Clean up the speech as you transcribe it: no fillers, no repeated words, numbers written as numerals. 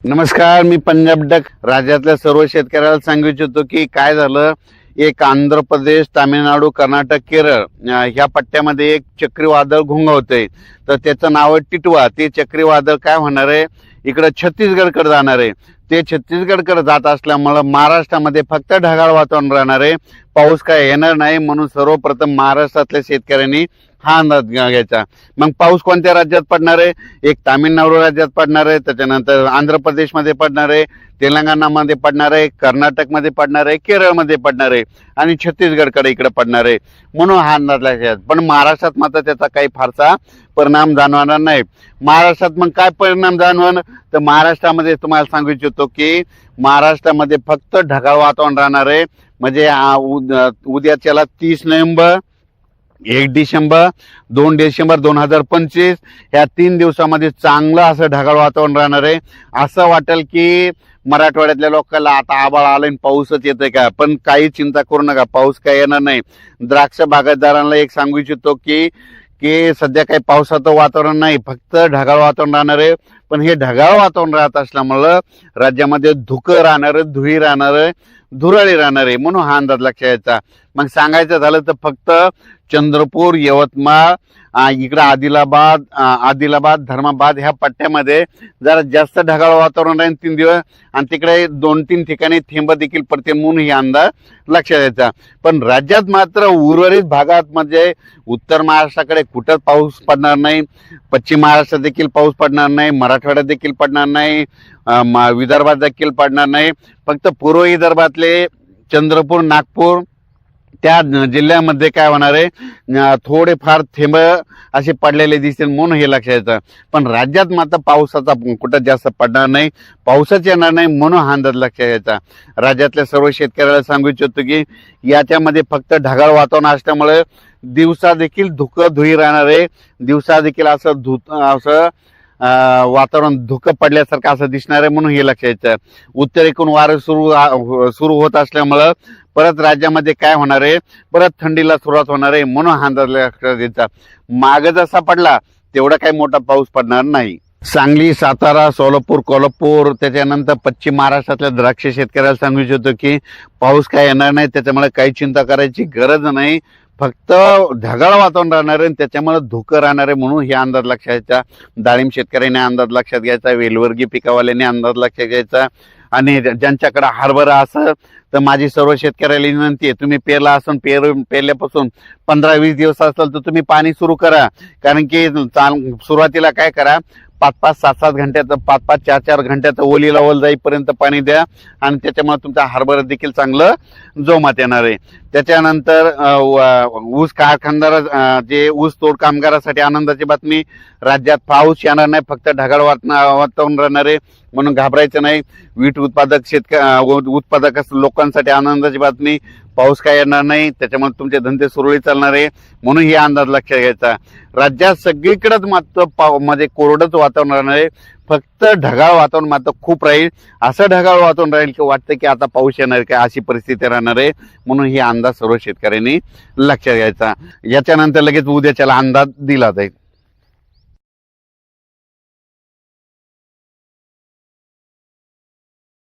नमस्कार, मी पंजाब डक. राज्यातल्या सर्व शेतकऱ्याला सांगू इच्छितो की काय झालं. एक आंध्र प्रदेश, तामिळनाडू, कर्नाटक, केरळ ह्या पट्ट्यामध्ये एक चक्रीवादळ घोंघावतंय. तर त्याचं नाव आहे टिटवा. ते चक्रीवादळ काय होणार आहे, इकडं छत्तीसगडकडे जाणार आहे. ते छत्तीसगडकडे जात असल्यामुळं महाराष्ट्रामध्ये फक्त ढगाळ वातावरण राहणार आहे, पाऊस काय येणार नाही. म्हणून सर्वप्रथम महाराष्ट्रातल्या शेतकऱ्यांनी हा अंदाज घ्यायचा. मग पाऊस कोणत्या राज्यात पडणार आहे? एक तामिळनाडू राज्यात पडणार आहे, त्याच्यानंतर आंध्र प्रदेशमध्ये पडणार आहे, तेलंगणामध्ये पडणार आहे, कर्नाटकमध्ये पडणार आहे, केरळमध्ये पडणार आहे आणि छत्तीसगडकडे इकडे पडणार आहे. म्हणून हा अंदाज घ्यायचा. पण महाराष्ट्रात मात्र त्याचा काही फारसा परिणाम जाणवणार नाही. महाराष्ट्रात मग काय परिणाम जाणवणार, तर महाराष्ट्रामध्ये तुम्हाला सांगू इच्छितो की महाराष्ट्रामध्ये फक्त ढगाळ वातावरण राहणार आहे. म्हणजे उद्याच्याला 30 नोव्हेंबर, 1 डिसेंबर, 2 डिसेंबर 2025 ह्या 3 दिवसामध्ये चांगलं असं ढगाळ वातावरण राहणार आहे. असं वाटेल की मराठवाड्यातल्या लोकांना आता आभाळ आलं आणि पाऊसच येतोय का, पण काही चिंता करू नका, पाऊस काय येणार नाही. द्राक्ष बागायतदारांना एक सांगू इच्छितो की की सध्या काही पावसाचं वातावरण नाही, फक्त ढगाळ वातावरण राहणार आहे. पण हे ढगाळ वातावरण राहत असल्यामुळं राज्यामध्ये धुकं राहणार आहे, धुळी राहणार आहे, धुराळी राहणार आहे. म्हणून हा अंदाज लक्षात यायचा. मग सांगायचं झालं तर फक्त चंद्रपूर, यवतमाळ, इकडं आदिलाबाद, धर्माबाद ह्या पट्ट्यामध्ये जरा जास्त ढगाळ वातावरण राहील 3 दिवस, आणि तिकडे 2-3 ठिकाणी थेंब देखील पडतील. म्हणून ही अंदाज लक्षात यायचा. पण राज्यात मात्र उर्वरित भागात म्हणजे उत्तर महाराष्ट्राकडे कुठंच पाऊस पडणार नाही, पश्चिम महाराष्ट्रात देखील पाऊस पडणार नाही, मराठवाड्यात देखील पडणार नाही, विदर्भात देखील पडणार नाही. फक्त पूर्व विदर्भातले चंद्रपूर, नागपूर त्या जिल्ह्यामध्ये काय होणार आहे, थोडेफार थेंब असे पडलेले दिसतील. म्हणून हे लक्षात येतं. पण राज्यात मात्र पावसाचा कुठं जास्त पडणार नाही, पावसाच येणार नाही. म्हणून हा अंदाज लक्षात यायचा. राज्यातल्या सर्व शेतकऱ्याला सांगू इच्छितो की याच्यामध्ये फक्त ढगाळ वातावरण असल्यामुळे दिवसा देखील धुकं धुळी राहणार आहे. दिवसा देखील असं वातावरण धुकं पडल्यासारखं असं दिसणार आहे. म्हणून हे लक्षात यायचं. उत्तरेकडून वारं सुरू होत असल्यामुळं परत राज्यामध्ये काय होणार आहे, परत थंडीला सुरुवात होणार आहे. म्हणून हा अंदाज लक्षात द्यायचा. माग जसा पडला तेवढा काही मोठा पाऊस पडणार नाही. सांगली, सातारा, सोलापूर, कोल्हापूर, त्याच्यानंतर पश्चिम महाराष्ट्रातल्या द्राक्ष शेतकऱ्याला सांगू इच्छितो की पाऊस काय येणार नाही, त्याच्यामुळे काही चिंता करायची गरज नाही. फक्त ढगाळ वातावरण राहणार आहे, त्याच्यामुळे धुकं राहणार आहे. म्हणून हे अंदाज लक्षात घ्यायचा. डाळिंब शेतकऱ्याने अंदाज लक्षात घ्यायचा, वेलवर्गीय पिकावाल्याने अंदाज लक्षात घ्यायचा. आणि ज्यांच्याकडे हरभरा असेल तर माझी सर्व शेतकऱ्याला विनंती आहे, तुम्ही पेरला असून पेरल्यापासून 15-20 दिवस असेल तर तुम्ही पाणी सुरू करा. कारण की सुरुवातीला काय करा, 5-5, 7-7 घंट्याचं, 5-5, 4-4 घंट्याचं ओलीला ओल जाईपर्यंत पाणी द्या, आणि त्याच्यामुळे तुमचा हरभरा देखील चांगलं जोमात येणार आहे. त्याच्यानंतर ऊस कारखानदार, जे ऊस तोड कामगारासाठी आनंदाची बातमी, राज्यात पाऊस येणार नाही, फक्त ढगाळ वातावरण राहणार आहे. म्हणून घाबरायचं नाही. वीट उत्पादक लोकांसाठी आनंदाची बातमी, पाऊस काय येणार नाही, त्याच्यामुळे तुमचे धंदे सुरळीत चालणार आहे. म्हणून हे अंदाज लक्षात घ्यायचा. राज्यात सगळीकडेच मात्र म्हणजे कोरडंच वातावरण राहणार आहे. फक्त ढगाळ वातावरण मात्र खूप राहील. असं ढगाळ वातावरण राहील की वाटतं की आता पाऊस येणार काय, अशी परिस्थिती राहणार आहे. म्हणून ही अंदाज सर्व शेतकऱ्यांनी लक्षात घ्यायचा. याच्यानंतर लगेच उद्याच्याला अंदाज दिला जाईल.